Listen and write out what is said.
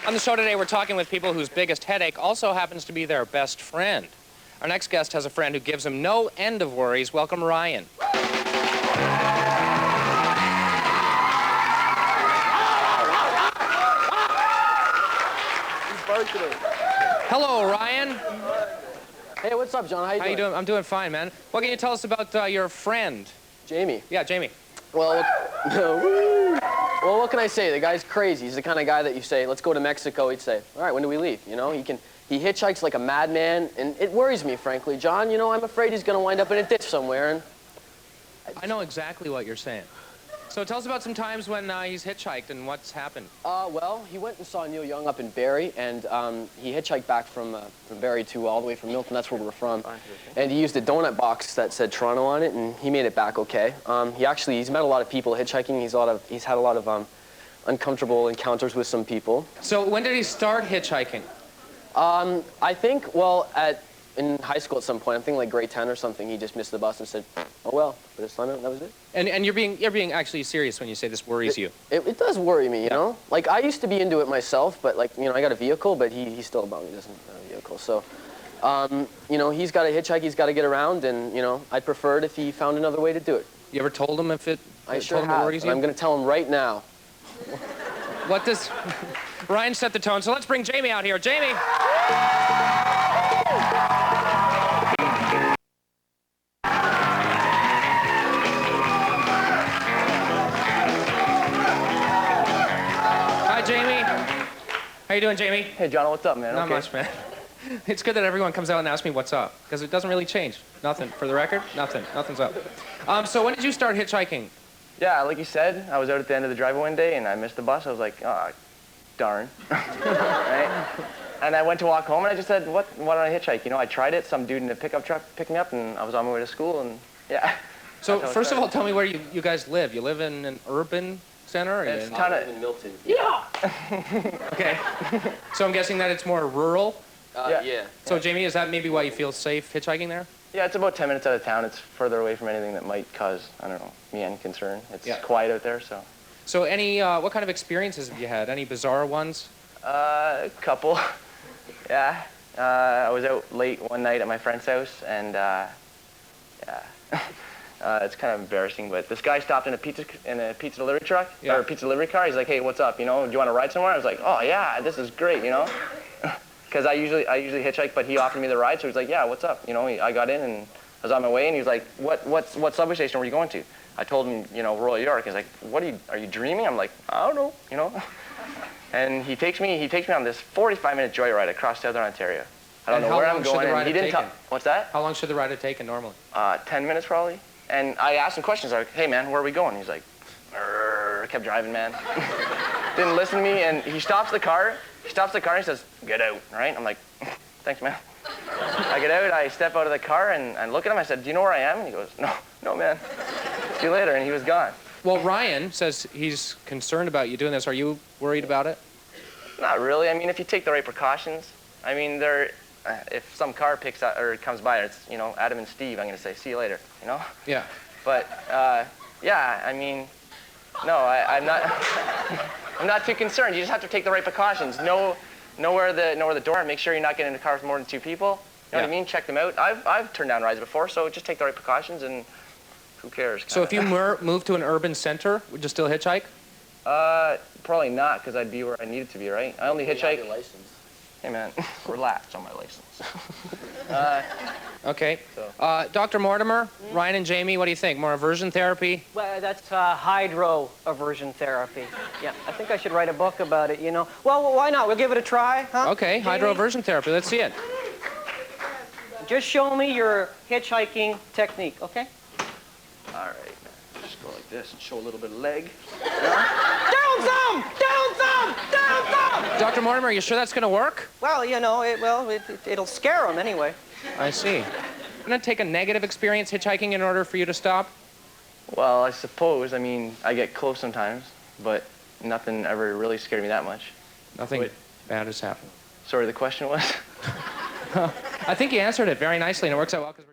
On the show today, we're talking with people whose biggest headache also happens to be their best friend. Our next guest has a friend who gives him no end of worries. Welcome, Ryan. Hello, Ryan. Hey, what's up, John? How you doing? I'm doing fine, man. What can you tell us about your friend? Jamie. Yeah, Jamie. Well, what can I say? The guy's crazy. He's the kind of guy that you say, let's go to Mexico. He'd say, all right, when do we leave? You know, he hitchhikes like a madman, and it worries me, frankly. John, you know, I'm afraid he's going to wind up in a ditch somewhere. And I know exactly what you're saying. So tell us about some times when he's hitchhiked and what's happened. Well, he went and saw Neil Young up in Barrie, and he hitchhiked back from Barrie to all the way from Milton. That's where we're from. And he used a donut box that said Toronto on it, and he made it back okay. He's met a lot of people hitchhiking. He's had a lot of uncomfortable encounters with some people. So when did he start hitchhiking? I think, in high school at some point, I'm thinking like grade 10 or something, he just missed the bus and said, oh well, put his thumb out, that was it. And you're being actually serious when you say this worries you. It does worry me, you know? Like, I used to be into it myself, but like, you know, I got a vehicle, but he still about me doesn't have a vehicle. So, you know, he's got to hitchhike, he's got to get around, and, you know, I'd prefer it if he found another way to do it. You ever told him if it sure have. worries you? I'm going to tell him right now. What does... Ryan set the tone, so let's bring Jamie out here. Jamie! Hi, Jamie. How you doing, Jamie? Hey, John, what's up, man? Not much, man. It's good that everyone comes out and asks me what's up, because it doesn't really change. Nothing. For the record, nothing. Nothing's up. So when did you start hitchhiking? Yeah, like you said, I was out at the end of the driveway one day, and I missed the bus. I was like, oh, darn. Right? And I went to walk home, and I just said, why don't I hitchhike? You know, I tried it. Some dude in a pickup truck picked me up, and I was on my way to school, and yeah. So first of all, tell me where you guys live. You live in an urban center? Or it's kind of in Milton. Yeah. Okay. So I'm guessing that it's more rural? Yeah. So Jamie, is that maybe why you feel safe hitchhiking there? Yeah, it's about 10 minutes out of town. It's further away from anything that might cause, I don't know, me any concern. It's quiet out there, so. So what kind of experiences have you had? Any bizarre ones? A couple. Yeah. I was out late one night at my friend's house, and it's kind of embarrassing, but this guy stopped in a pizza delivery truck, or a pizza delivery car. He's like, hey, what's up? You know, do you want to ride somewhere? I was like, oh yeah, this is great, you know? Because I usually hitchhike, but he offered me the ride, so he's like, yeah, what's up? You know, I got in and I was on my way, and he was like, what subway station were you going to? I told him, you know, Royal York. He's like, are you dreaming? I'm like, I don't know, you know. And he takes me on this 45-minute joyride across Southern Ontario. I don't know where I'm going, and he didn't tell. What's that? How long should the ride have taken normally? 10 minutes probably. And I asked him questions like, hey man, where are we going? He's like, kept driving, man. Didn't listen to me, and he stops the car. He stops the car and he says, get out, right? I'm like, thanks, man. I get out, I step out of the car, and I look at him. I said, do you know where I am? And he goes, no, man. See you later, and he was gone. Well, Ryan says he's concerned about you doing this. Are you worried about it? Not really. I mean, if you take the right precautions. I mean, if some car picks up or comes by, it's, you know, Adam and Steve, I'm going to say, see you later, you know? Yeah. But, yeah, I mean, no, I'm not... I'm not too concerned. You just have to take the right precautions. Know where the door, and make sure you're not getting in a car with more than 2 people. You know what I mean? Check them out. I've turned down rides before, so just take the right precautions, and who cares? So if you moved to an urban center, would you still hitchhike? Probably not, because I'd be where I needed to be, right? I only hitchhike. You have your license. Hey man, relax on my license. Okay. Dr. Mortimer, Ryan and Jamie, what do you think? More aversion therapy? Well, that's hydro-aversion therapy. Yeah, I think I should write a book about it, you know. Well, why not? We'll give it a try, huh? Okay, hydro-aversion therapy. Let's see it. Just show me your hitchhiking technique, okay? All right, just go like this and show a little bit of leg. Down some! Down some! Down some! Dr. Mortimer, are you sure that's going to work? Well, you know, it'll scare them anyway. I see. Wouldn't it take a negative experience hitchhiking in order for you to stop? Well, I suppose. I mean, I get close sometimes, but nothing ever really scared me that much. Nothing bad has happened. Sorry, the question was? I think you answered it very nicely, and it works out well because